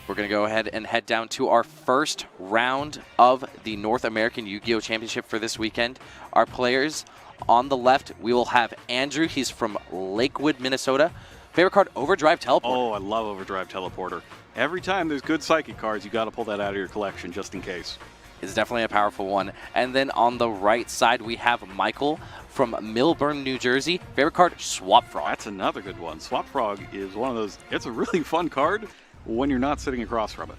We're going to go ahead and head down to our first round of the North American Yu-Gi-Oh! Championship for this weekend. Our players on the left, we will have Andrew. He's from Lakewood, Minnesota. Favorite card, Overdrive Teleporter. Oh, I love Overdrive Teleporter. Every time there's good Psychic cards, you got to pull that out of your collection just in case. It's definitely a powerful one. And then on the right side, we have Michael from Millburn, New Jersey. Favorite card, Swap Frog. That's another good one. Swap Frog is one of those, it's a really fun card when you're not sitting across from it.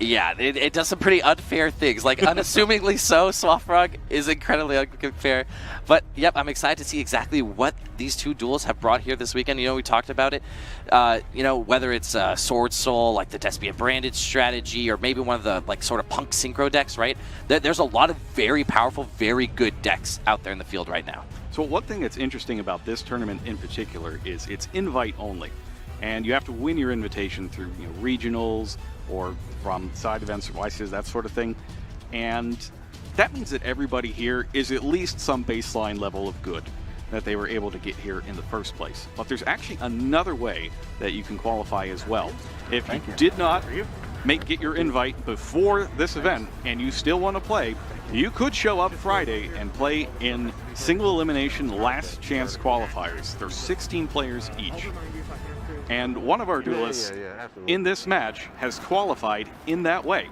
Yeah, it does some pretty unfair things, like unassumingly so. Swap Frog is incredibly unfair. But, yep, I'm excited to see exactly what these two duels have brought here this weekend. You know, we talked about it. You know, whether it's Sword Soul, like the Despia Branded strategy, or maybe one of the, like, sort of Punk Synchro decks, right? There's a lot of very powerful, very good decks out there in the field right now. So one thing that's interesting about this tournament in particular is it's invite only. And you have to win your invitation through regionals or from side events or YCs, that sort of thing. And that means that everybody here is at least some baseline level of good that they were able to get here in the first place. But there's actually another way that you can qualify as well. If you did not get your invite before this event and you still want to play, you could show up Friday and play in single elimination last chance qualifiers. There's 16 players each. And one of our duelists in this match has qualified in that way.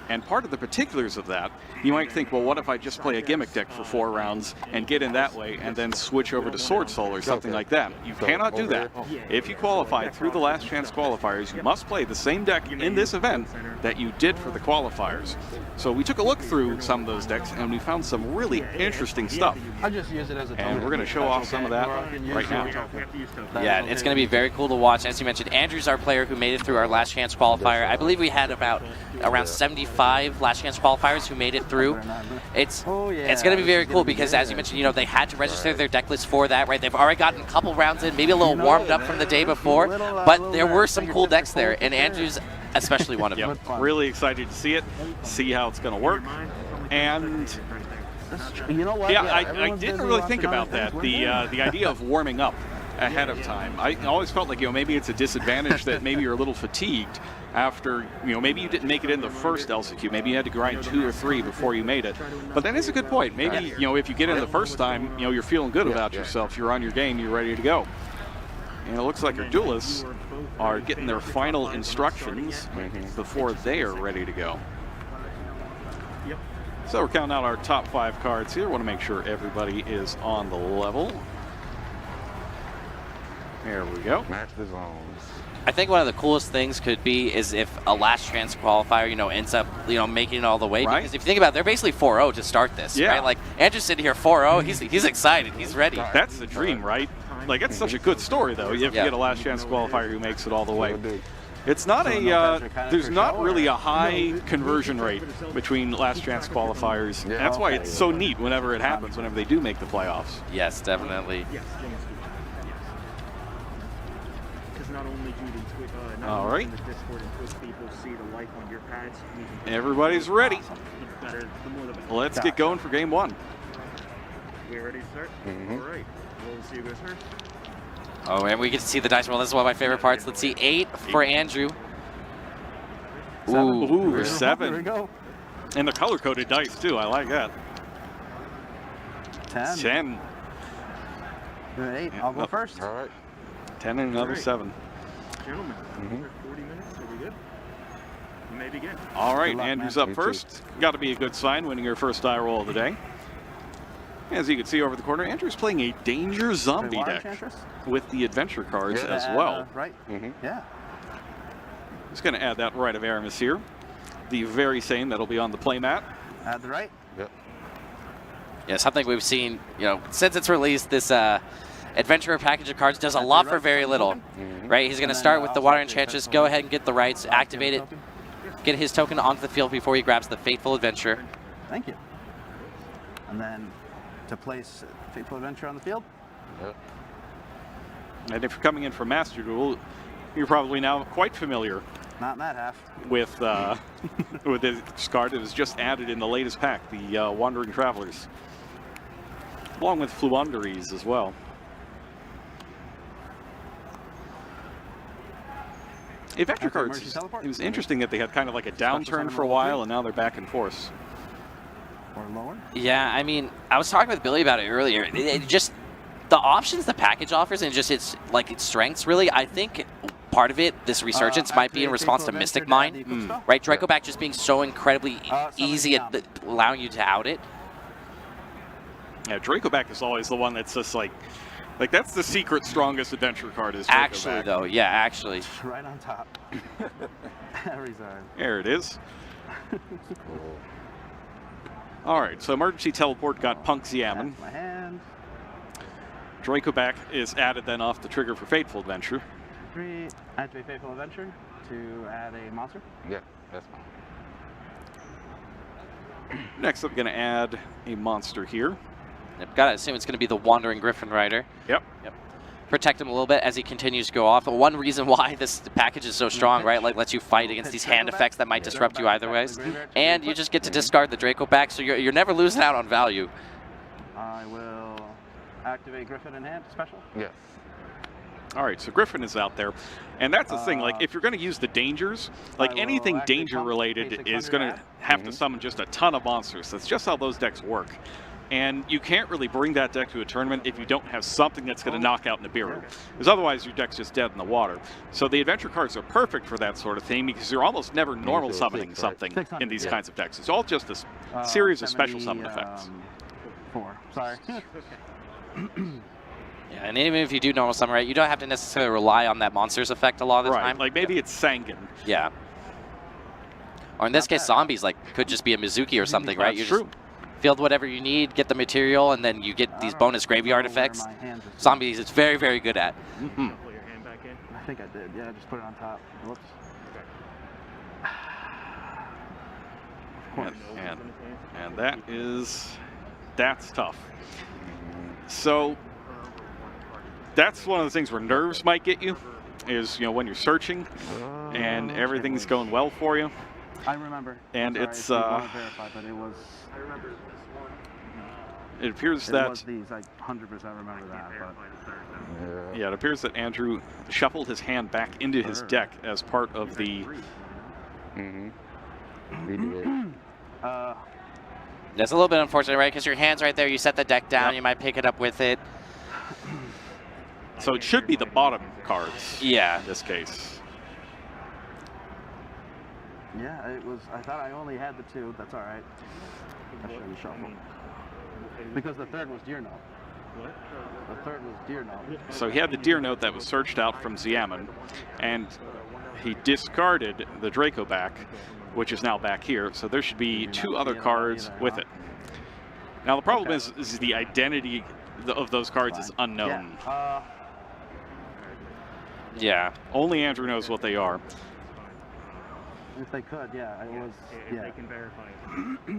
And part of the particulars of that, you might think, well, what if I just play a gimmick deck for 4 rounds and get in that way and then switch over to Sword Soul or something like that? You cannot do that. If you qualify through the last chance qualifiers, you must play the same deck in this event that you did for the qualifiers. So we took a look through some of those decks and we found some really interesting stuff. And we're going to show off some of that right now. Yeah, it's going to be very cool to watch. As you mentioned, Andrew's our player who made it through our last chance qualifier. I believe we had around 75 last chance qualifiers who made it through. It's going to be very cool because, as you mentioned, you know, they had to register their deck list for that, right? They've already gotten a couple rounds in, maybe a little warmed up from the day before, but there were some cool decks there, and Andrew's especially one of them. Really excited to see it, see how it's going to work, and you know what? Yeah, I didn't really think about that. The idea of warming up ahead of time. I always felt like, you know, maybe it's a disadvantage that maybe you're a little fatigued after, you know, maybe you didn't make it in the first LCQ. Maybe you had to grind 2 or 3 before you made it. But that is a good point. Maybe, you know, if you get in the first time, you know, you're feeling good about yourself. You're on your game. You're ready to go. And it looks like our duelists are getting their final instructions before they are ready to go. So we're counting out our top 5 cards here. Want to make sure everybody is on the level. There we go. Match the zones. I think one of the coolest things could be is if a last chance qualifier, you know, ends up, you know, making it all the way. Right. Because if you think about it, they're basically 4-0 to start this, right? Like, Andrew's sitting here 4-0. He's excited. He's ready. That's the dream, right? Like, it's such a good story, though, if you get a last chance qualifier who makes it all the way. It's not there's not really a high conversion rate between last chance qualifiers. That's why it's so neat whenever it happens, whenever they do make the playoffs. Yes, definitely. All right. Everybody's ready. Let's get going for game 1. We ready to start? All right. We'll see you guys first. Oh, and we get to see the dice roll. This is one of my favorite parts. Let's see, 8 for Andrew. Ooh, 7. Here we go. And the color-coded dice, too. I like that. 10. 8. I'll go first. All right. 10 and another 7. Gentlemen, 40 minutes, so we good? You may begin. All right, luck, Andrew's man. up first. Got to be a good sign, winning your first die roll of the day. As you can see over the corner, Andrew's playing a Danger Zombie deck with the adventure cards as well. Right. Yeah. Just going to add that Rite of Aramis here. The very same that'll be on the playmat. Add the right. Yep. Yeah, something we've seen, you know, since it's released, this adventurer package of cards does a lot for very little, right? He's going to start with the Water Enchantress, go ahead and get the rights, activate it, get his token onto the field before he grabs the Fateful Adventure. Thank you. And then to place Fateful Adventure on the field. Yep. And if you're coming in for Master Duel, you're probably now quite familiar Not in that half. with with this card that was just added in the latest pack, the Wandering Travelers, along with Fluunderies as well. Adventure Okay, cards, emergency teleport? it was interesting that they had kind of like a Special downturn summon for a level while, 3? and now they're back and forth. Or lower? Yeah, I mean, I was talking with Billy about it earlier. It just the options the package offers and just its strengths. Really, I think part of it, this resurgence, might be in Activate response to Faithful Mystic Adventure Mind. to add the equipped spell? Right, Draco back just being so incredibly easy at summon allowing you to out it. Yeah, Dracoback is always the one that's just like that's the secret strongest adventure card is Dracoback. Actually, though, yeah, actually. Right on top. Every time. There it is. All right, so emergency teleport got P.U.N.K Ziaman. That's my hand. Dracoback is added then off the trigger for Fateful Adventure. 3. Activate Faithful Adventure to add a monster. Yeah, that's fine. Next, I'm going to add a monster here. Yep, gotta assume it's gonna be the Wandering Griffin Rider. Yep. Protect him a little bit as he continues to go off. But one reason why this package is so strong, right, like lets you fight against these hand effects that might disrupt you either ways, and you just get to discard the Draco back, so you're never losing out on value. I will activate Griffin in hand special. Yes. All right, so Griffin is out there. And that's the thing, like, if you're going to use the dangers, like, I will anything activate danger-related Pump, is going to have to Mhm. summon just a ton of monsters. That's just how those decks work. And you can't really bring that deck to a tournament if you don't have something that's going to knock out Nibiru. Because otherwise, your deck's just dead in the water. So the adventure cards are perfect for that sort of thing because you're almost never normal so summoning 6, right? something 600, in these yeah. kinds of decks. It's all just a series of special summon effects. 4. Sorry. Yeah, and even if you do normal summon, right, you don't have to necessarily rely on that monster's effect a lot of the Right, time. like maybe it's Sangan. Yeah. Or in this Not case, bad. zombies like could just be a Mizuki or something, right? That's You true. just field whatever you need, get the material, and then you get these bonus graveyard effects. Zombies, it's very, very good at. Mm-hmm. Put your hand back in. I think I did. Yeah, just put it on top. Whoops. Of course. And that's tough. So that's one of the things where nerves might get you, is when you're searching and everything's going well for you. I remember. And I'm it's, sorry, I didn't verify, but it was. I remember this one. It appears It that was these. I 100% remember that. But The third, though. yeah, it appears that Andrew shuffled his hand back into his deck as part of the. Mm-hmm. We did. That's a little bit unfortunate, right? Because your hand's right there, you set the deck down, Yep. you might pick it up with it. So it should be the bottom cards Yeah. in this case. yeah, it was. I thought I only had the 2. That's all right. I shouldn't I shuffle. mean, Because the 3rd was Deer Note. what? The 3rd was Deer Note. So he had the Deer Note that was searched out from Ziaman, and he discarded the Draco back, which is now back here. So there should be You're 2 not other seeing that cards either, with huh? it. Now the problem Okay. is the identity of those cards is Fine. unknown. Yeah. Yeah. Only Andrew knows what they are. If they could, yeah, it was. If Yeah. they can verify it.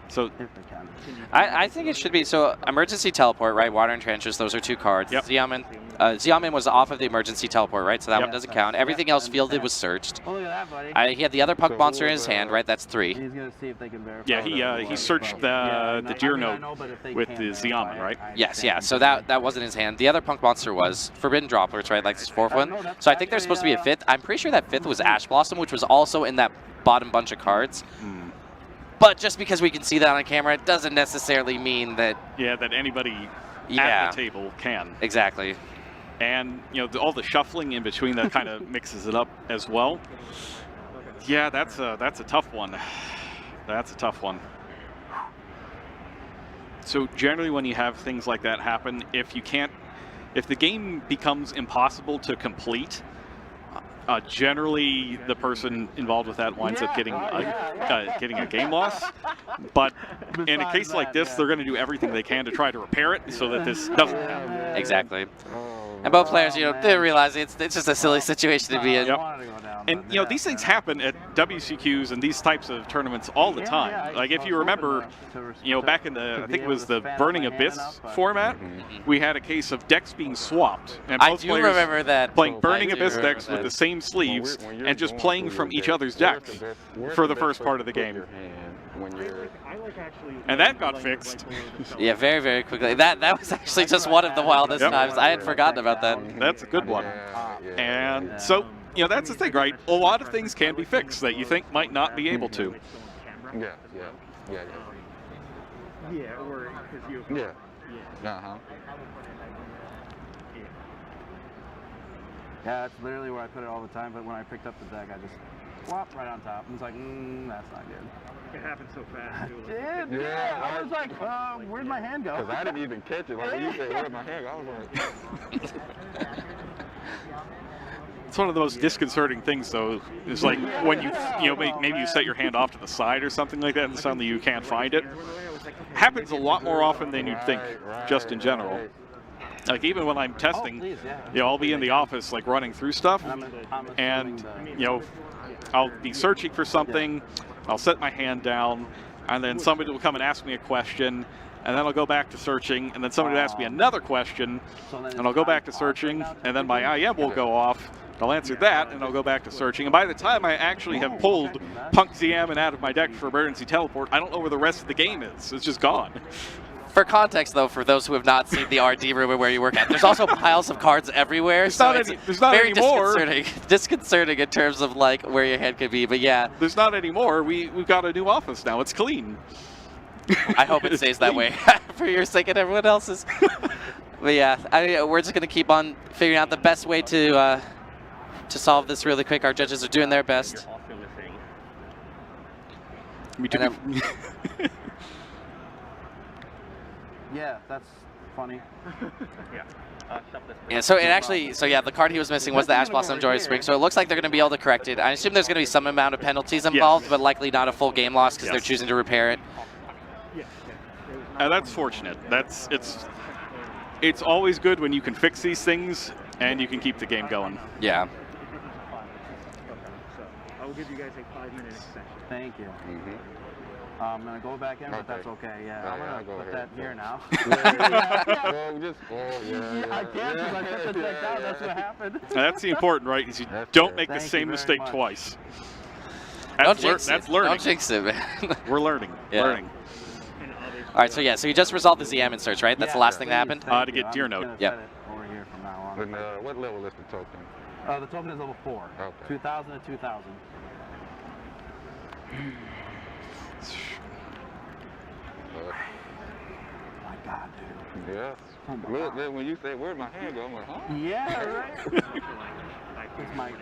So If they can. I think it should be, so emergency teleport, right? Water and trenches, those are 2 cards. Yep. Ziaman was off of the emergency teleport, right? So that Yep. one doesn't count. Everything else fielded was searched. Oh, look at that, buddy. He had the other P.U.N.K So monster in who his was, hand, right? That's 3. He's gonna see if they can verify. yeah, whatever it he was, searched but- Yeah, the Deer I Note know, but if they with can the verify Ziaman, it, right? I Yes, yeah. understand. So that wasn't his hand. The other P.U.N.K monster was Forbidden Droplets, right? Like this 4th one. no, that's So I think there's supposed to be a actually, 5th. I'm pretty sure that 5th was Ash Blossom, which was also in that bottom bunch of cards. Hmm. But just because we can see that on camera, it doesn't necessarily mean that. Yeah, that anybody Yeah. at the table can. Exactly. And all the shuffling in between that kind of mixes it up as well. Yeah, that's a tough one. That's a tough one. So generally when you have things like that happen, if the game becomes impossible to complete, generally the person involved with that winds up getting a game loss. But in a case like this, they're going to do everything they can to try to repair it so that this doesn't happen. Exactly. Oh, And both players, they realize it's just a silly situation to be in. Yep. I wanted to go down. And you know, these things happen at WCQs and these types of tournaments all the time. Like if you remember, you know, back in the, I think it was the Burning Abyss format, we had a case of decks being swapped, and I both do players remember that. playing Burning I do Abyss remember decks that. with the same sleeves When and just going playing through from your each deck, other's where's decks the best- where's for the the best first part of the place to game. put your hand when you're I like actually. And that got laying fixed. below the cellar. Yeah, very, very quickly. That was actually just one of the wildest Yep. times. I had forgotten about that. That's a good one. Yeah, And so, you know, that's the thing, right? A lot of things can be fixed that you think might not be able to. yeah, yeah, yeah, Yeah, or because you. yeah. Yeah. Uh-huh. Yeah, that's literally where I put it all the time. But when I picked up the deck, I just whop right on top. And it's like, that's not good. It happened so fast. Too. Dude, Yeah, I was like, where'd my hand go? Because I didn't even catch it. Like when you said, where'd my hand go? I was like, It's one of the most disconcerting things, though. Is like when you know, maybe you set your hand off to the side or something like that, and suddenly you can't find it. Happens a lot more often than you'd think, just in general. Like even when I'm testing, please, yeah. you know, I'll be in the office like running through stuff, I'm and assuming you know, I'll be searching for something. I'll set my hand down, and then somebody will come and ask me a question, and then I'll go back to searching, and then somebody will ask me another question, and I'll go back to searching, and then my IM will go off. I'll answer that, and I'll go back to searching. And by the time I actually have pulled P.U.N.K ZM out of my deck for emergency teleport, I don't know where the rest of the game is. It's just gone. For context, though, for those who have not seen the RD room where you work at, there's also piles of cards everywhere. There's So not it's any- there's not very anymore. disconcerting in terms of like where your head could be. But yeah, There's not anymore. We've got a new office now. It's clean. I hope it stays that way for your sake and everyone else's. But yeah, we're just gonna keep on figuring out the best way to solve this really quick. Our judges are doing their best. You're also missing. Me too. And Yeah, that's funny. Yeah. Shuffle this. Yeah, so it actually, the card he was missing was the Ash Blossom Joy Spring, so it looks like they're going to be able to correct it. I assume there's going to be some amount of penalties involved, but likely not a full game loss because they're Yes. choosing to repair it. Yeah. That's fortunate. It's always good when you can fix these things and you can keep the game going. Yeah. So I will give you guys a 5-minute extension. Thank you. mm-hmm. I'm gonna go back in, but that's okay. Yeah, I'm Yeah, gonna I'll go put ahead. that here now. Well, just, I can't because I put the deck down. That's what happened. And that's the important, right? Is you That's don't fair. make the Thank same you very mistake much. twice. Don't jinx That's it. learning. Don't jinx it, man. We're learning. Yeah. Learning. And obviously, All right, so yeah, so you just resolved the ZM insert, right? That's the last thing that happened? To get Deer Note. I'm Yep. gonna set it over here from now on. And what level is the token? The token is level 4. Okay. 2,000 to 2,000. My God, dude. Yes. Oh my Look, God. then when you say, where'd my hand go? I'm like, huh? Yeah, right. it's my- You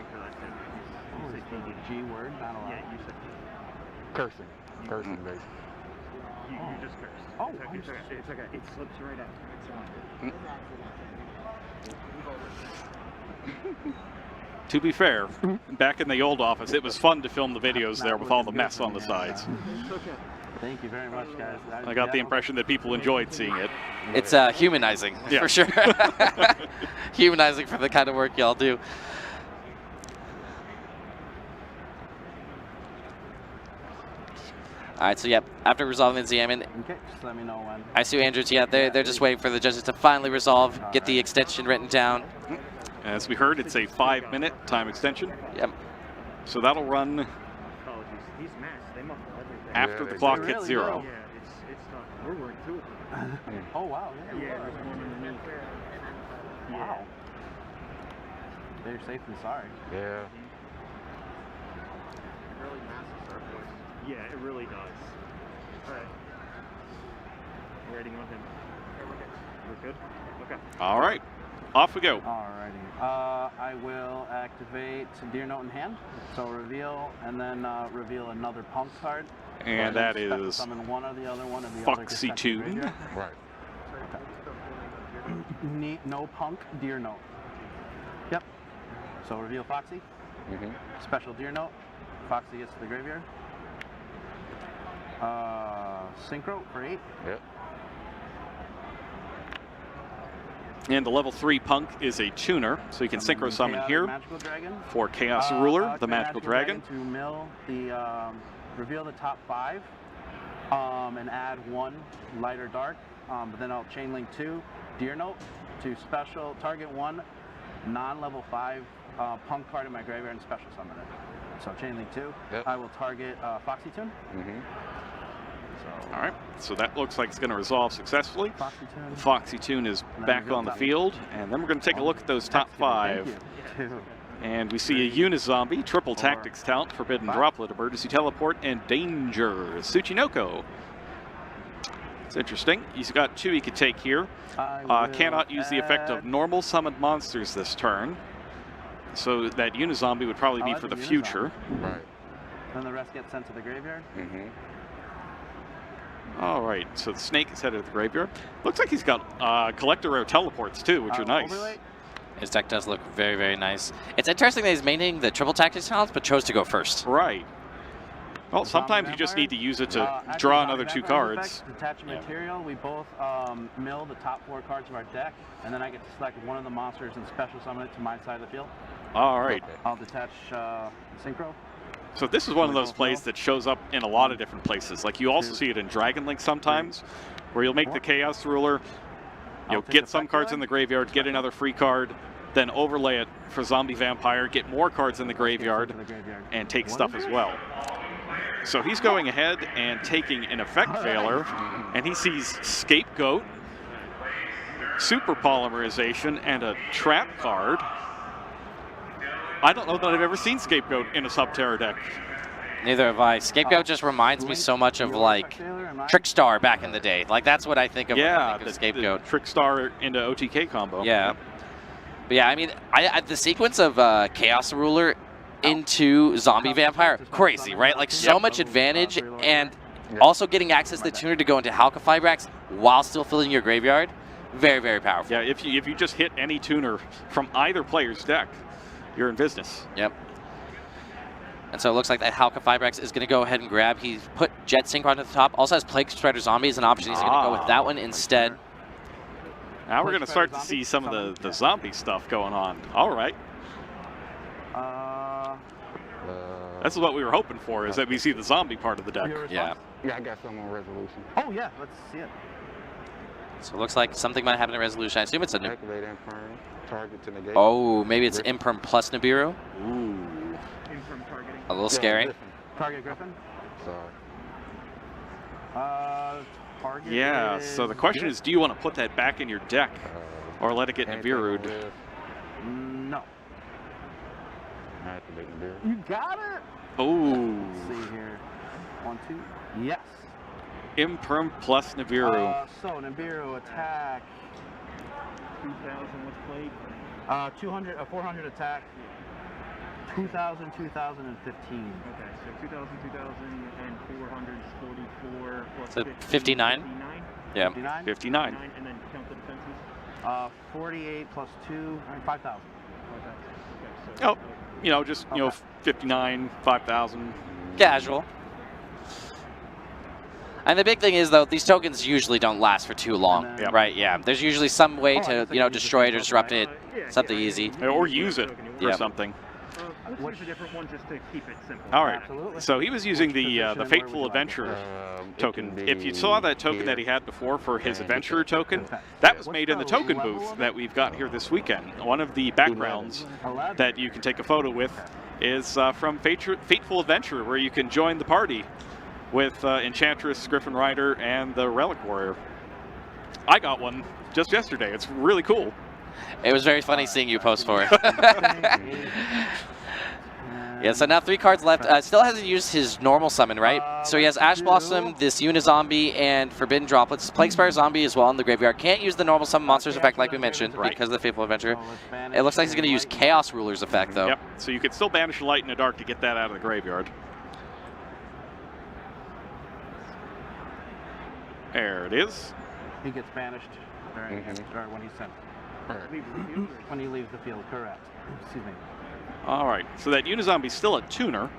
said G word, not allowed. Yeah, you said Cursing. Cursing, basically. you just cursed. Oh, it's okay. It's okay. It slips right out. It's fine. To be fair, back in the old office, it was fun to film the videos there with all the mess on the sides. It's okay. Thank you very much, guys. I got the impression that people enjoyed seeing it. It's humanizing, Yeah. for sure. Humanizing for the kind of work y'all do. All right, so yep, after resolving the ZM, and Okay, just let me know when. I see Andrews, yeah, they're just waiting for the judges to finally resolve, get the extension written down. As we heard, it's a 5-minute time extension. Yep. So that'll run Apologies. These masks, they muffle everything. after Yeah, the they clock do. hits Really 0. do. Yeah, it's tough. We're wearing 2 of them. Oh, wow. Yeah, there's one underneath. Wow. They're safe and sorry. Yeah. Yeah, it really does. All right. Waiting on him. We're good? Okay. All right, off we go. Alrighty. I will activate Deer Note in hand. So reveal, and then reveal another P.U.N.K card. And So I that can is summon one or the other one, and the other Foxy gets sent to Tune. graveyard. Right. No P.U.N.K Deer Note. Yep. So reveal Foxy. Mm-hmm. Special Deer Note. Foxy gets to the graveyard. Synchro for 8. Yep. And the level 3 Punk is a tuner, so you can synchro summon here Magical Dragon. for Chaos Ruler, the Magical Dragon. To mill the, reveal the top 5 and add 1 light or dark. But then I'll chain link 2 Deer Note to special target 1 non-level 5 Punk card in my graveyard and special summon it. So chain link 2. Yep. I will target Foxy Tune. All right, so that looks like it's going to resolve successfully. Foxy Tune. Foxy Tune is back on the field, and then we're going to take a look at those top 5. And we see a Unizombie, triple tactics talent, forbidden droplet, emergency teleport, and danger. Tsuchinoko. It's interesting. He's got 2 he could take here. Cannot use the effect of normal summoned monsters this turn. So that Unizombie would probably be for the future. Right. Then the rest gets sent to the graveyard. All right, so the snake is headed to the graveyard. Looks like he's got collector rare teleports too, which are nice. Overlay. His deck does look very, very nice. It's interesting that he's maintaining the triple tactics talents, but chose to go first. Right. Well, sometimes you just need to use it to draw another 2 cards. Detach material. We both mill the top 4 cards of our deck, and then I get to select one of the monsters and special summon it to my side of the field. All right. I'll detach Synchro. So this is one of those plays that shows up in a lot of different places. Like you also see it in Dragon Link sometimes, where you'll make the Chaos Ruler, you'll get some cards in the graveyard, get another free card, then overlay it for Zombie Vampire, get more cards in the graveyard, and take stuff as well. So he's going ahead and taking an effect failure, and he sees Scapegoat, Super Polymerization, and a trap card. I don't know that I've ever seen Scapegoat in a Subterror deck. Neither have I. Scapegoat just reminds me so much of like Trickstar back in the day. Like that's what I think of when I think of Scapegoat. The Trickstar into OTK combo. Yeah. But yeah, I mean, the sequence of Chaos Ruler into Zombie Vampire, crazy, right? Like so much advantage, and also getting access to the tuner to go into Halka-Fibrax while still filling your graveyard, very, very powerful. Yeah, if you just hit any tuner from either player's deck, you're in business. Yep. And so it looks like that Halka-Fibrax is going to go ahead and grab. He's put Jet Synchron at the top. Also has Plague Spreader Zombie as an option. He's going to go with that one instead. Now we're going to start to see some of the zombie stuff going on. All right. That's what we were hoping for, is that we see the zombie part of the deck. Yeah. Yeah, I got some on resolution. Oh yeah, let's see it. So it looks like something might happen in Resolution. I assume it's a... Activate Imperm, target to negate. Oh, maybe it's Imperm plus Nibiru. Ooh. A little scary. Griffin. Target Griffin. Sorry. Target. Yeah, so the question is, do you want to put that back in your deck or let it get Nibiru'd? No. Activate Nibiru. You got it. Oh. Let's see here. 1, 2. Yes. Imperm plus Nibiru. So Nibiru attack. 2,000 was played. 200, 400 attack. 2,000, 2015. Okay, so 2,000, 2,000, and 400 is 44 plus So 50, 59? 59? Yeah. 59. 59. And then count the defenses. 48 plus 2, 5,000. Okay, so Oh, you know, just, you know, 59, 5,000. Casual. And the big thing is, though, these tokens usually don't last for too long, right? Yeah, there's usually some way to, you know, destroy it or disrupt it, something easy. Or use it for something. Let's use a different one just to keep it simple. All right. Absolutely. So he was using the Fateful Adventurer token. If you saw that token that he had before for his Adventurer token, that was made in the token booth that we've got here this weekend. One of the backgrounds that you can take a photo with is from Fateful Adventurer, where you can join the party with Enchantress, Griffin Rider, and the Relic Warrior. I got one just yesterday. It's really cool. It was very funny seeing you post for it. Yeah, so now 3 cards left. Still hasn't used his normal summon, right? So he has Ash Blossom, this Unizombie, and Forbidden Droplets. Plague Spire Zombie as well in the graveyard. Can't use the normal summon monsters effect like we mentioned because of the Fateful Adventure. It looks like he's going to use Chaos Ruler's effect, though. Yep, so you could still banish a light and a dark to get that out of the graveyard. There it is. He gets banished during, or when he's sent. When he leaves the field, correct. Excuse me. All right, so that Unizombie's still a tuner.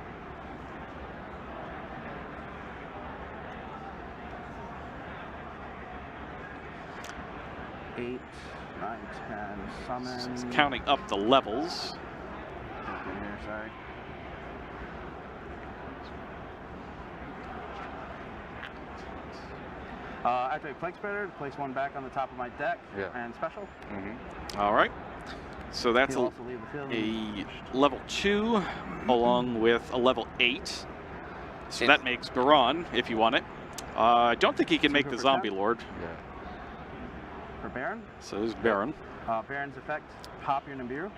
9, 10, summon. It's counting up the levels. Here, sorry. Activate Plague Spreader to place one back on the top of my deck. Yeah. And special. All right. So that's He'll also leave the field. a level 2 along with a level 8. So that makes Baron, if you want it. I don't think he can make the Zombie Lord. Yeah. For Baron. So there's Baron. Baron's effect, pop your Nibiru.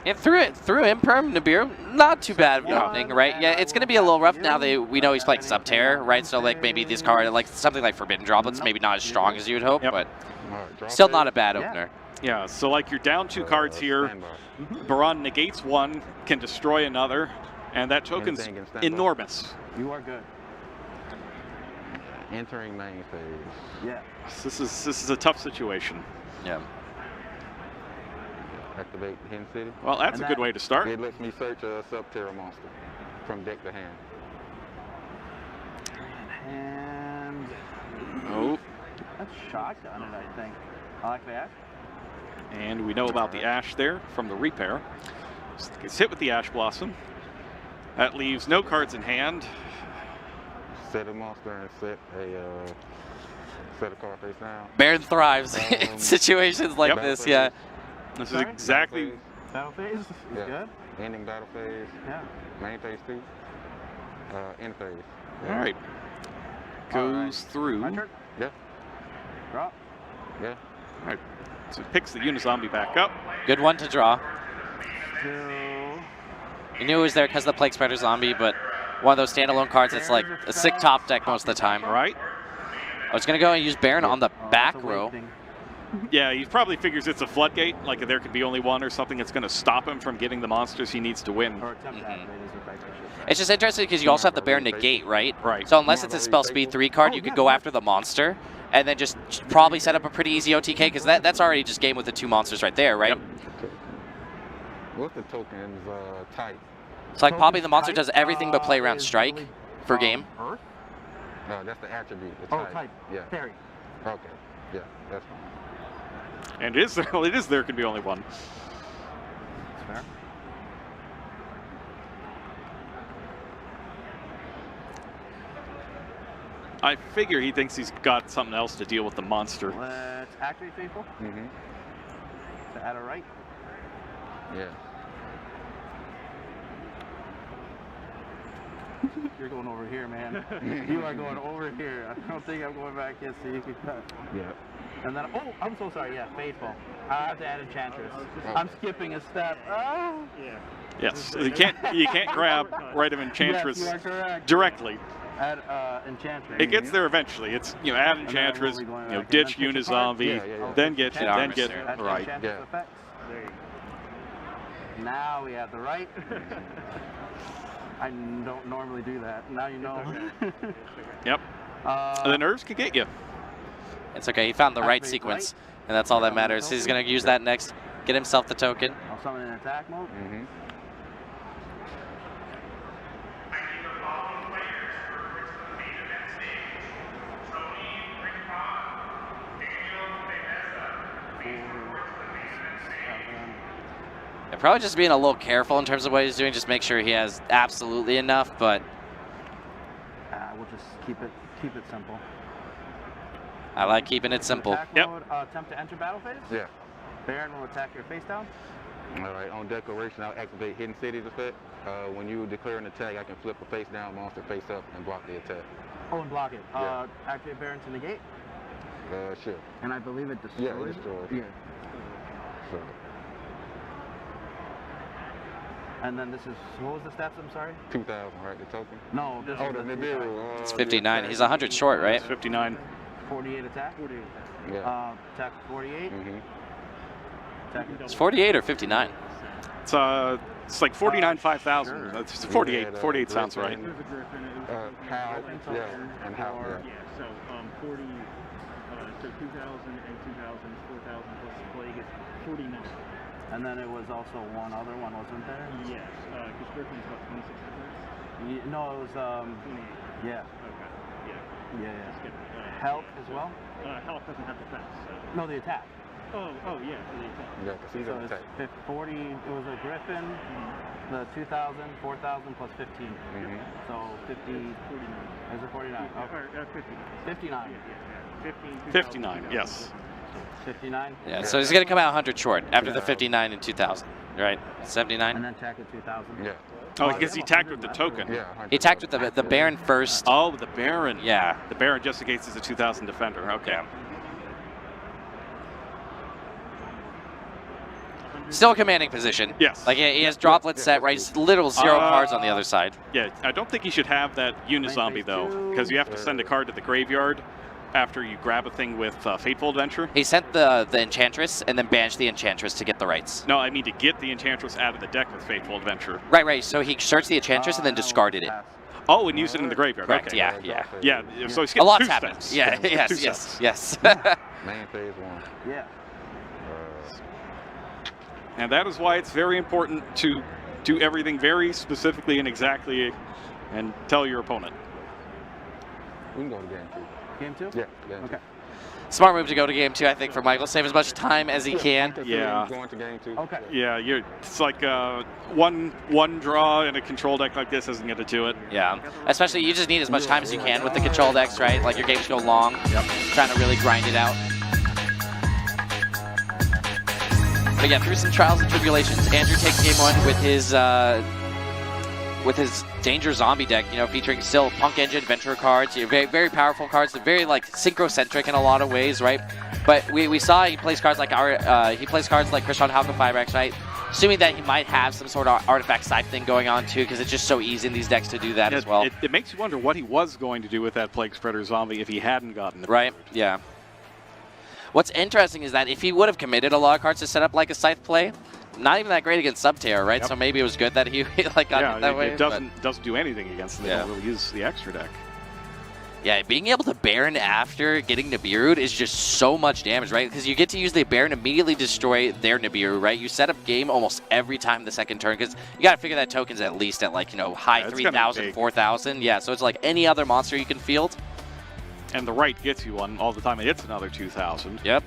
Yeah, through Imperm, Nibiru, not too bad of an opening, right? Yeah, it's going to be a little rough now. We know he's playing Subterror, right? So like maybe this card, like something like Forbidden Droplets, maybe not as strong as you would hope, but still not a bad opener. Yeah, so like you're down 2 cards here. Baron negates 1, can destroy another, and that token's enormous. You are good. Entering main phase. Yeah. This is a tough situation. Yeah. Activate Hidden City. Well, that's a good way to start. It lets me search a Subterror monster from deck to hand. And Oh. that's shotgun it, I think. I like that. And we know about the Ash there from the repair. Gets hit with the Ash Blossom. That leaves no cards in hand. Set a monster and set a card face down. Baron thrives in situations like this, yeah. This is exactly... Battle phase is good. Ending battle phase. Yeah. Main phase 2. End phase. Yeah. All right. Goes through. My turn? Yeah. Drop. Yeah. All right. So it picks the Unizombie back up. Good one to draw. Two. You knew it was there because of the Plague Spreader Zombie, but one of those standalone cards that's like a sick top deck most of the time. All right. I was going to go and use Baron on the back row. Yeah, he probably figures it's a floodgate, like there could be only one or something that's going to stop him from getting the monsters he needs to win. Or attempt to activate his effect, I should say. It's just interesting because you also have the Baron negate, right? Right. So unless it's a spell speed 3 card, you could go after the monster and then just probably set up a pretty easy OTK because that's already just game with the 2 monsters right there, right? Yep. What's the token's type? It's like probably the monster does everything but play around strike for game. Earth? No, that's the attribute. The type. Type. Yeah. Fairy. Okay. Yeah, that's fine. And it is there. Well, it is there. Could be only one. That's fair. I figure he thinks he's got something else to deal with the monster. Let's activate Faithful to add a right. Yeah. You're going over here, man. You are going over here. I don't think I'm going back here so you can cut. Yeah. And then, oh, I'm so sorry. Yeah, Faithful. I have to add Enchantress. I'm skipping a step. Oh. Yeah. Yes, you can't grab Right of Enchantress Yes, you are correct. directly. Add Enchantress. It gets there eventually. It's add Enchantress, ditch Unizombie, then get Add right. Enchantress Yeah. effects. There you go. Now we have the right. I don't normally do that. Now you know. Yep. The nerves could get you. It's okay, he found the right Activate sequence, right. and that's all that Summon the matters. He's token. going to use that next, get himself the token. I'll summon in attack mode. And probably just being a little careful in terms of what he's doing, just make sure he has absolutely enough, but We'll just keep it simple. I like keeping it simple. Attack Yep. mode, attempt to enter battle phase. Yeah. Baron will attack your face down. All right. On declaration, I'll activate Hidden City's effect. When you declare an attack, I can flip a face down monster face up and block the attack. Oh, and block it. Yeah. Activate Baron to negate. Sure. And I believe it destroys. Yeah, it destroys. Yeah. So, And then this is, what was the stats? I'm sorry. 2,000, right? The token. No, this Oh, is the Nibiru. It's 59. He's 100 short, right? 59. 48 attack. 48. Yeah. Attack 48. Attack. It's 48 or 59. It's like 49, 5,000. Sure. That's 48. 48 sounds right. There's a Griffin. How? Yeah. And how? Or- Yeah. Yeah, so 40, so 2,000 and 2,000 is 4,000 plus the plague is 49. And then it was also one other one, wasn't there? Yes, because Griffin's about 26 points. No, it was 28. yeah, Okay, yeah. yeah, Let's yeah. get, Helk as well? Helk doesn't have defense. So. No, the attack. Oh, yeah, for the attack. Yeah, because he's So an it's attack. 40, it was a Griffin, the 2,000, 4,000 plus 15. So 50, 49. is it 49? Oh, Or 59. 59. Yeah. 15, 59, yes. 59? Yeah, so he's going to come out 100 short after the Yeah. 59 and 2000, right? 79? And then attack at 2,000? Yeah. Oh, because he tagged with the token. Yeah. 100. He attacked with the Baron first. Oh, the Baron. Yeah. The Baron just against is a 2000 defender. Okay. Yeah. Still a commanding position. Yes. Like he has droplet set, right? He's literal 0 cards on the other side. Yeah, I don't think he should have that Unizombie though, because you have to send a card to the graveyard after you grab a thing with Fateful Adventure. He sent the Enchantress and then banished the Enchantress to get the rights. No, I mean to get the Enchantress out of the deck with Fateful Adventure. Right. So he searched the Enchantress and then discarded it. Oh, and use it in the graveyard. Correct, Okay. yeah. Yeah, so he's A getting lot's 2 happened. steps. Yeah, Two yes. steps. Main phase 1. Yeah. And that is why it's very important to do everything very specifically and exactly and tell your opponent. We can go to game 2. Game 2? Yeah. Game Okay. Smart move to go to game 2, I think, for Michael. Save as much time as he can. Yeah. Going to game 2. Okay. Yeah, it's like one draw in a control deck like this isn't going to do it. Yeah. Especially, you just need as much time as you can with the control decks, right? Like, your games go long. Yep. Trying to really grind it out. But yeah, through some trials and tribulations, Andrew takes game 1 with his Danger Zombie deck, featuring still Punk Engine, Venturer cards, very, very powerful cards, very like synchrocentric in a lot of ways, right? But we saw he plays cards like Krishan Halka 5X, right? Assuming that he might have some sort of artifact scythe thing going on too, because it's just so easy in these decks to do that as well. It makes you wonder what he was going to do with that Plague Spreader Zombie if he hadn't gotten it. Right, yeah. What's interesting is that if he would have committed a lot of cards to set up like a scythe play, not even that great against Subterror, right? Yep. So maybe it was good that he got it that way. It doesn't do anything against them. They don't really use the extra deck. Yeah, being able to Baron after getting Nibiru'd is just so much damage, right? Because you get to use the Baron immediately destroy their Nibiru, right? You set up game almost every time the second turn, because you got to figure that token's at least at like, high 3,000, 4,000. Yeah, so it's like any other monster you can field. And the right gets you one all the time. It's another 2,000. Yep.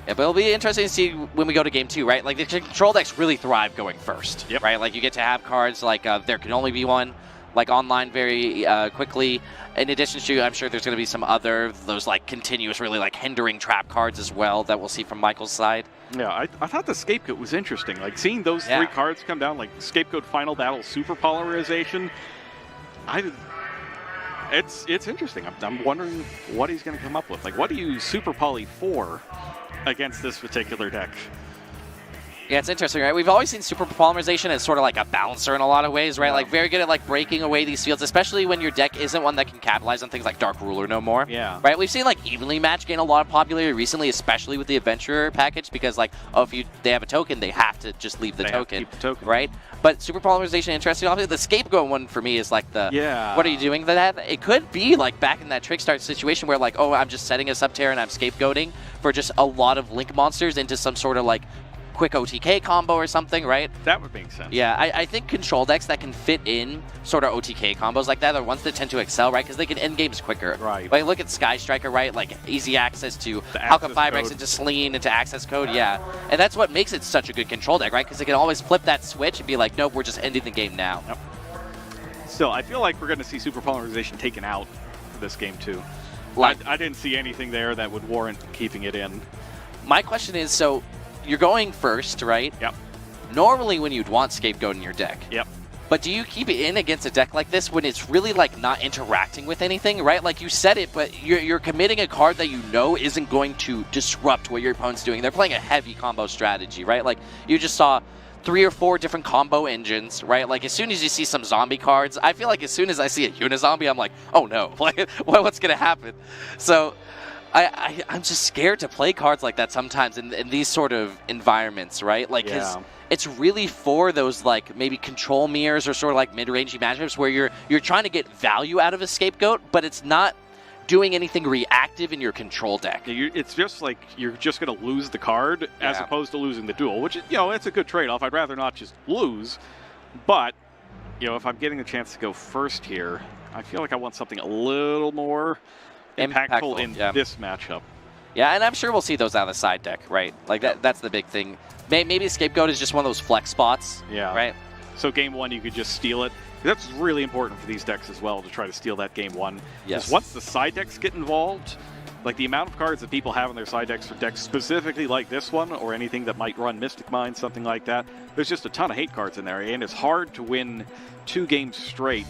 Yeah, but it'll be interesting to see when we go to game 2, right? Like, the control decks really thrive going first, yep. Right? Like, you get to have cards like there can only be one, like online very quickly. In addition to, I'm sure there's going to be some other, those like continuous, really like hindering trap cards as well that we'll see from Michael's side. Yeah, I thought the Scapegoat was interesting. Like, seeing those 3 cards come down, like Scapegoat Final Battle Super Polarization, it's interesting. I'm wondering what he's going to come up with. Like, what do you Super Poly for against this particular deck? Yeah, it's interesting, right? We've always seen Super Polymerization as sort of like a balancer in a lot of ways, right? Yeah. Like, very good at like breaking away these fields, especially when your deck isn't one that can capitalize on things like Dark Ruler no more. Yeah. Right? We've seen like Evenly Match gain a lot of popularity recently, especially with the Adventurer package, because like, they have a token, they have to just leave the token. Keep the token. Right? But Super Polymerization, interesting. Obviously, the Scapegoat one for me is like the, what are you doing with that? It could be like back in that Trickstart situation where like, oh, I'm just setting a Subterror and I'm scapegoating for just a lot of Link monsters into some sort of like quick OTK combo or something, right? That would make sense. Yeah, I think control decks that can fit in sort of OTK combos like that are ones that tend to excel, right? Because they can end games quicker. Right. Like, look at Sky Striker, right? Like, easy access to Alka 5X into Selene, into access code, yeah. And that's what makes it such a good control deck, right? Because it can always flip that switch and be like, nope, we're just ending the game now. Yep. Still, I feel like we're going to see Super Polymerization taken out for this game, too. Like, I didn't see anything there that would warrant keeping it in. My question is, so you're going first, right? Yep. Normally when you'd want Scapegoat in your deck. Yep. But do you keep it in against a deck like this when it's really like not interacting with anything, right? Like you said it, but you're committing a card that you know isn't going to disrupt what your opponent's doing. They're playing a heavy combo strategy, right? Like you just saw 3 or 4 different combo engines, right? Like as soon as you see some zombie cards, I feel like as soon as I see a Unizombie, I'm like, oh no, like what's gonna happen? So I'm just scared to play cards like that sometimes in these sort of environments, right? Like, it's really for those like maybe control mirrors or sort of like mid-rangey matchups where you're trying to get value out of a Scapegoat, but it's not doing anything reactive in your control deck. It's just like you're just going to lose the card as opposed to losing the duel, which is, it's a good trade-off. I'd rather not just lose, but you know, if I'm getting a chance to go first here, I feel like I want something a little more impactful in this matchup. Yeah, and I'm sure we'll see those out of the side deck, right? Like that's the big thing. Maybe Scapegoat is just one of those flex spots. Yeah. Right. So game one, you could just steal it. That's really important for these decks as well, to try to steal that game one. Yes. Because once the side decks get involved, like the amount of cards that people have in their side decks for decks specifically like this one, or anything that might run Mystic Mine, something like that, there's just a ton of hate cards in there, and it's hard to win 2 games straight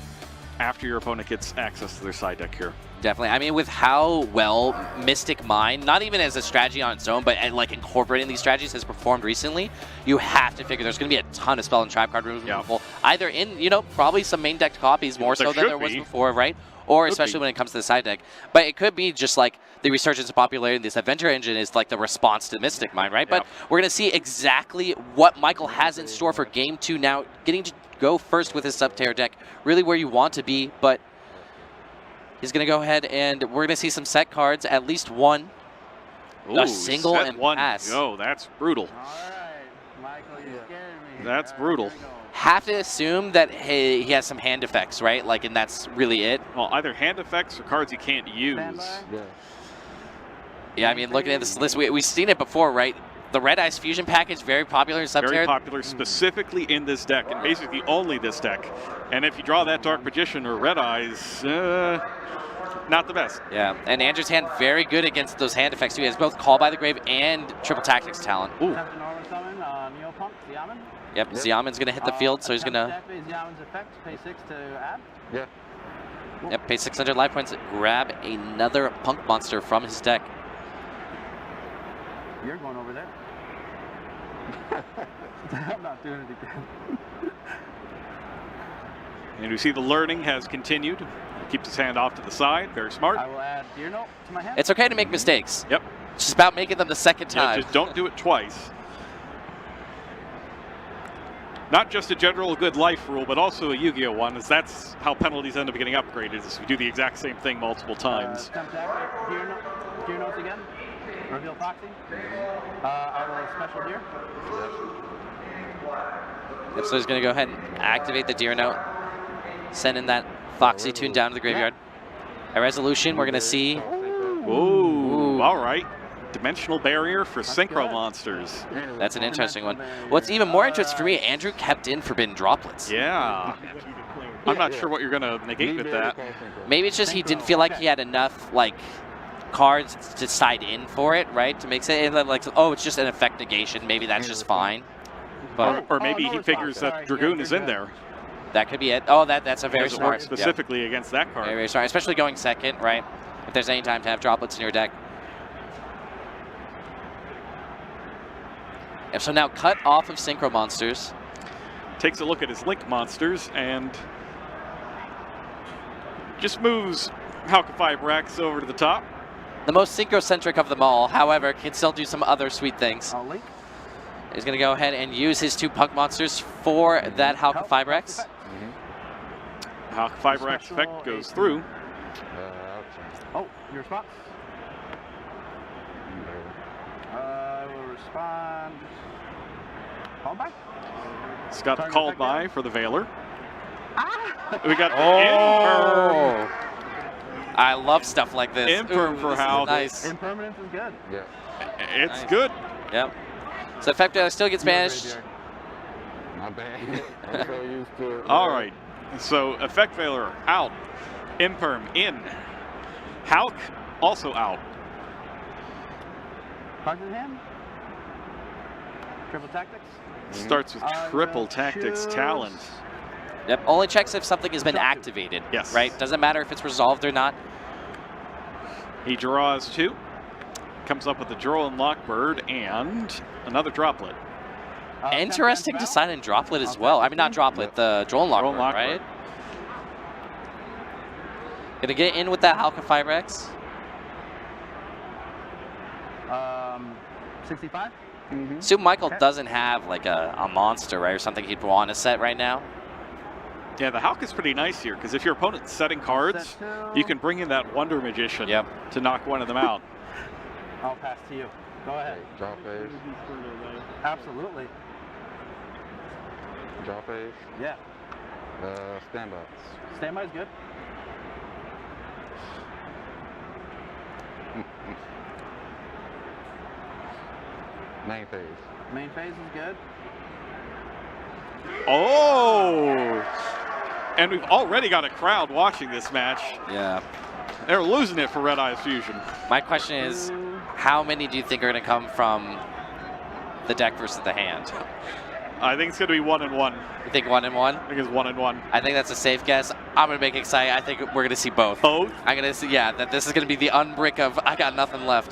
after your opponent gets access to their side deck here. Definitely. I mean, with how well Mystic Mine, not even as a strategy on its own, but like incorporating these strategies has performed recently, you have to figure there's going to be a ton of spell and trap card removal, either in, you know, probably some main deck copies more so than there was before, right? Or especially when it comes to the side deck. But it could be just like the resurgence of popularity in this Adventure Engine is like the response to Mystic Mine, right? But we're going to see exactly what Michael has in store for Game 2 now, getting to go first with his Subterror deck, really where you want to be, but he's going to go ahead and we're going to see some set cards, at least one. Ooh, a single set and one. pass. Oh, that's brutal. All right, Michael, you scared me. That's brutal. Have to assume that he has some hand effects, right? Like, and that's really it. Well, either hand effects or cards he can't use. Yeah, I mean, looking at this list, we've seen it before, right? The Red Eyes Fusion package, very popular in Subterror. Very popular specifically in this deck, and basically only this deck. And if you draw that Dark Magician or Red Eyes, not the best. Yeah, and Andrew's hand very good against those hand effects too. He has both Call by the Grave and Triple Tactics talent. Ooh. Yep, Xiamen's going to hit the field, so he's going to... Xiamen's effect, pay 6 to add. Yeah. Yep, pay 600 life points, grab another Punk monster from his deck. You're going over there. I'm not doing it again. And you see the learning has continued. Keeps his hand off to the side. Very smart. I will add Deer Note to my hand. It's okay to make mistakes. Yep. It's just about making them the second time. Yeah, just don't do it twice. Not just a general good life rule, but also a Yu-Gi-Oh one, as that's how penalties end up getting upgraded, is we do the exact same thing multiple times. Deer Notes again. Reveal Foxy. I will special Deer. Yep, so he's going to go ahead and activate the Deer Note, send in that Foxy tune down to the graveyard. A resolution, we're going to see. Ooh, all right. Dimensional Barrier for Synchro Monsters. That's an interesting one. What's even more interesting for me, Andrew kept in Forbidden Droplets. Yeah. I'm not sure what you're going to negate with that. Maybe it's just he didn't feel like he had enough, like, cards to side in for it, right? To make it like, oh, it's just an effect negation. Maybe that's just fine. But or maybe he figures that Dragoon is in there. That could be it. Oh, that's a very smart. Specifically against that card. Very, very smart, especially going second, right? If there's any time to have droplets in your deck. Yep, so now cut off of Synchro Monsters. Takes a look at his Link monsters and just moves Halka Rex over to the top. The most synchrocentric of them all, however, can still do some other sweet things. He's going to go ahead and use his 2 Punk monsters for that Halka Rex. Halka Rex effect goes through. Oh, your response? I will respond. Call by? It's got the called by for the Veiler. We got the I love stuff like this. Imperm for Halka. Nice. Impermanence is good. Yeah. It's good. Yep. So Effecto still gets banished. My bad. I'm so used to it. All right. So Effect Veiler out. Imperm in. Halk also out. Cards in hand. Triple Tactics. Starts with Triple Tactics Talent. Yep, only checks if something has been activated. Yes. Right? Doesn't matter if it's resolved or not. He draws 2. Comes up with the Droll and Lockbird and another Droplet. Interesting to sign in Droplet as well. I mean, not Droplet, the Droll and Lockbird, right? Gonna get in with that Halka Rex. 65? So Michael doesn't have like a monster, right, or something he'd want to set right now. Yeah, the Hulk is pretty nice here, because if your opponent's setting cards, you can bring in that Wonder Magician to knock one of them out. I'll pass to you. Go ahead. Draw phase. Absolutely. Draw phase. Yeah. Standby. Standby's good. Main phase. Main phase is good. Oh! And we've already got a crowd watching this match. Yeah. They're losing it for Red Eyes Fusion. My question is, how many do you think are going to come from the deck versus the hand? I think it's going to be 1 and 1. You think 1 and 1? I think it's 1 and 1. I think that's a safe guess. I'm going to make it exciting. I think we're going to see both. Both? I'm going to see, yeah, that this is going to be the unbrick of I got nothing left.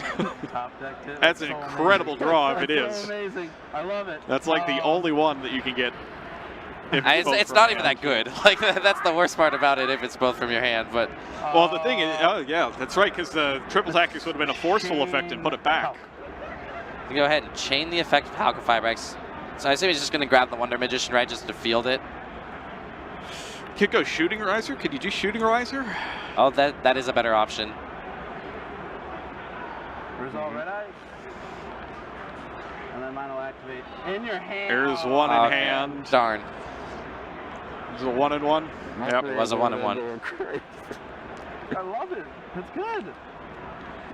Top deck too. That's an incredible draw if it That's is. so amazing. I love it. That's like the only one that you can get. if It's both not from even hand. that good. Like that's the worst part about it if it's both from your hand. But Well, the thing is, oh yeah, that's right, because the triple tactics would have been a forceful effect and put it back. you go ahead and chain the effect of P.U.N.K Firex. So I assume he's just going to grab the Wonder Magician, right, just to field it. Could go Shooting Riser. Could you do Shooting Riser? Oh, that is a better option. Resolve Red Eye. And then mine will activate in your hand. There's one in Okay. hand. Darn. Is it a 1 and 1? Yep. It was a 1 and 1. I love it. That's good.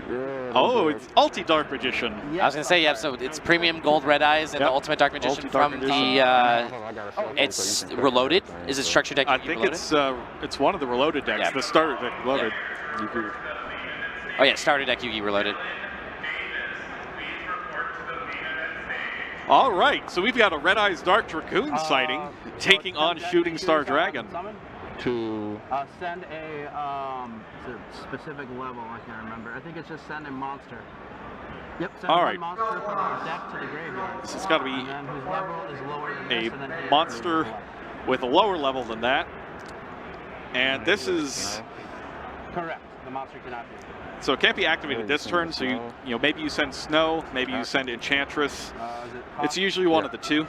Yeah, Oh, it's Ulti Dark Magician. I was going to say, yeah, so it's premium gold Red Eyes and Yep. the Ultimate Dark Magician Ultimate Dark from Magician. it's reloaded? Is it structure deck? I Yugi think reloaded? it's one of the reloaded decks. Yeah. The starter deck reloaded. Oh yeah, starter deck Yugi reloaded. All right, so we've got a Red Eyes Dark Dragoon sighting, taking on Shooting Star Dragon. To Send a it's a specific level. I can't remember. I think it's just send a monster. Yep. Send All one right. monster from the deck to the graveyard. So it's got to And be then whose level is lower than this, and then a hit monster for with a lower level than that. And this is, correct. The monster cannot be. so it can't be activated this turn, so you know, maybe you send Snow, maybe you send Enchantress. Is it It's usually one of the two.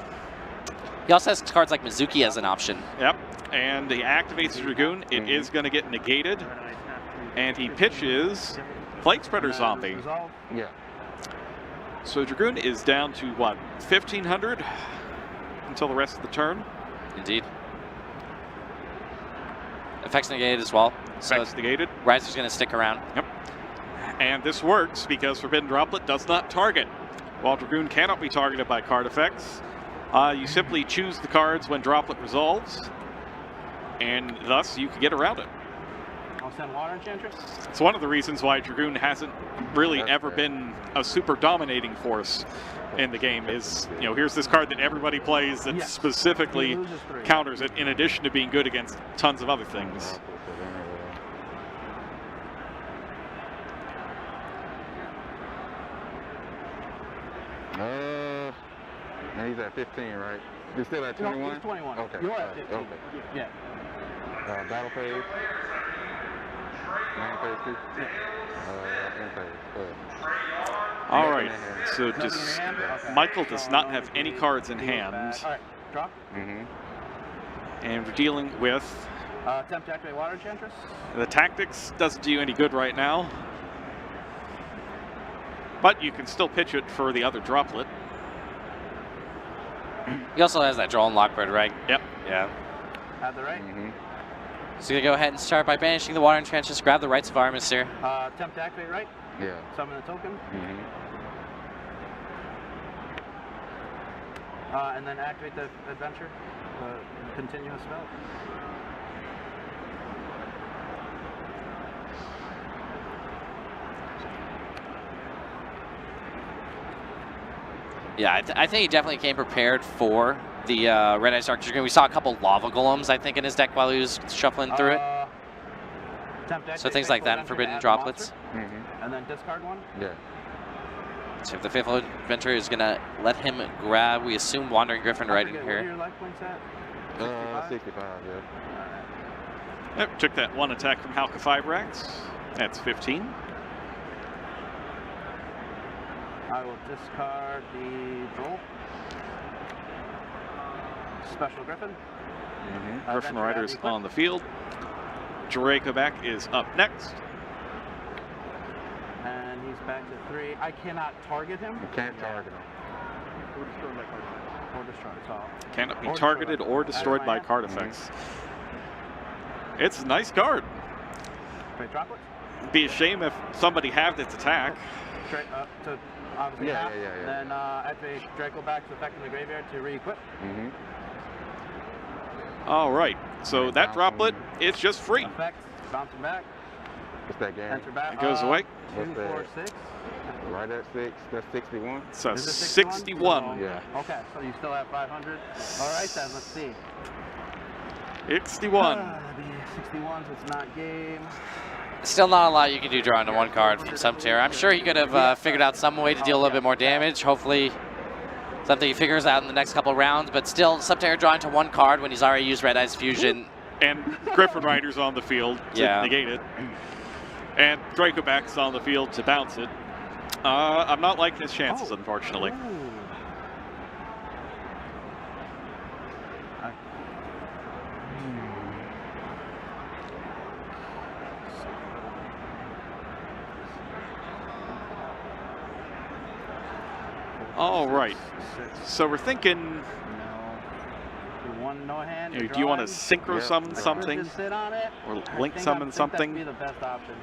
He also has cards like Mizuki as an option. Yep, and he activates the Dragoon. It is going to get negated, and he pitches Plague Spreader Zombie. Resolve. yeah. So Dragoon is down to, what, 1,500 until the rest of the turn? Indeed. Effects negated as well. So Effects negated. Riser's going to stick around. Yep. And this works because Forbidden Droplet does not target. While Dragoon cannot be targeted by card effects, you simply choose the cards when Droplet resolves, and thus you can get around it. I'll send Water Enchantress. It's one of the reasons why Dragoon hasn't really ever been a super dominating force in the game is, you know, here's this card that everybody plays that Yes. specifically He loses 3. counters it, in addition to being good against tons of other things. And he's at 15, right? You're still at No, 21? it's 21. Okay. You're at 15. Okay. Yeah. Battle phase. Main phase 2. End phase. Go ahead. All right, so Nothing in just hand? Okay. Michael does not have any he cards in goes hand, back. All right. Drop. and we're dealing with Attempt to activate Water Enchantress. the tactics. Doesn't do you any good right now, but you can still pitch it for the other Droplet. He also has that draw and lock bird, right? Yep. Yeah. Have the right. So you go ahead and start by banishing the Water Enchantress, grab the Rights of Armistice. Attempt to activate right. Yeah. Summon the token. And then activate the adventure. The continuous spell. Yeah, I think he definitely came prepared for the Red Eyes Dark Dragoon. We saw a couple Lava Golems, I think, in his deck while he was shuffling through it. Attempt to So activate things like Faithful that and Adventure to Forbidden add a Droplets. monster, And then discard one. Yeah. So if the Faithful Adventure is going to let him grab, we assume Wandering Griffin I right in forget, what are here. your life points at? 65, yeah. Yep, took that one attack from P.U.N.K 5-Rax. That's 15. I will discard the Joel. Special Griffin. Griffin Adventure Rider's add equip. on the field. Dracoback is up next. And he's back to 3. I cannot target him. You can't target him. Or destroy. So Cannot be Or targeted destroyed. or destroyed Out of by my card hand. effects. It's a nice card. Trade Droplet. Be a shame if somebody halved its attack. Trade to obviously Yeah, half. yeah, yeah, yeah. Then activate Draco back to effect in the graveyard to re-equip. Mm-hmm. All right, so Right, that bounce droplet, and- it's just free. Effect, bouncing back, What's that game? enter back. It goes away. 2, What's that? 4, 6. Right at 6. That's 61. So Is it 61. Yeah. Okay, so you still have 500. All right then, let's see. 61. That'd be 61, so it's not game. Still not a lot you can do drawing to one card from Subterror. I'm sure he could have figured out some way to deal a little bit more damage. Hopefully something he figures out in the next couple rounds, but still Subterror drawing to one card when he's already used Red Eyes Fusion. And Griffin Rider's on the field to negate it. And Draco Back's on the field to bounce it. I'm not liking his chances, unfortunately. Ooh. All right. So we're thinking, No. One no hand. do you want to drawing. synchro summon I could something? just sit on it. Or I link think summon that'd something? be the best option.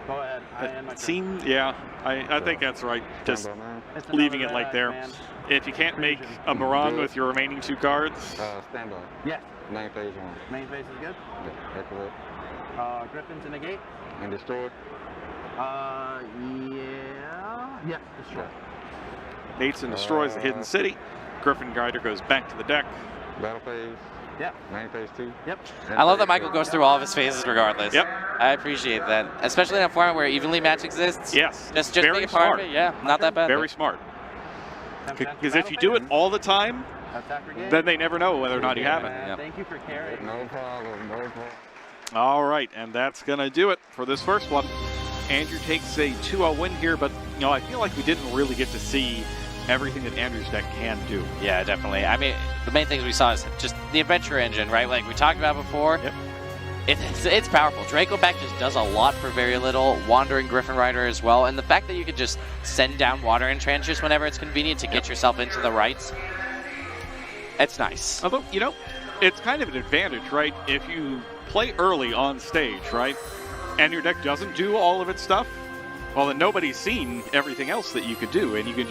Go ahead. I am It seems, yeah, I think that's right. Just Stand by, man. It's leaving another it like Red there. Eyes, man. If you can't make a Moran with your remaining 2 cards, Stand by. Yes. Main phase 1. Main phase is good. Yeah, that's correct. Griffin to negate. And destroy. Yeah. Yes, destroy. Nates and destroys the Hidden City. Griffin Rider goes back to the deck. Battle phase. Yep. Main phase 2. Yep. I love that Michael goes through all of his phases regardless. Yep. I appreciate that, especially in a format where evenly match exists. Yes. Just very being a part smart. of it, yeah, not that bad. Very smart. Tempest Because if you battle do it phase. all the time, Attack brigade. then they never know whether or not you have it. Yep. Thank you for carrying. No problem. No problem. All right, and that's going to do it for this first one. Andrew takes a 2-0 win here, but I feel like we didn't really get to see everything that Andrew's deck can do. Yeah, definitely. I mean, the main things we saw is just the adventure engine, right? Like we talked about before. Yep. It's powerful. Draco Back just does a lot for very little. Wandering Griffin Rider as well. And the fact that you could just send down Water Entrenches whenever it's convenient to get yourself into the rights, it's nice. Although, it's kind of an advantage, right? If you play early on stage, right? And your deck doesn't do all of its stuff, well, then nobody's seen everything else that you could do, and you can just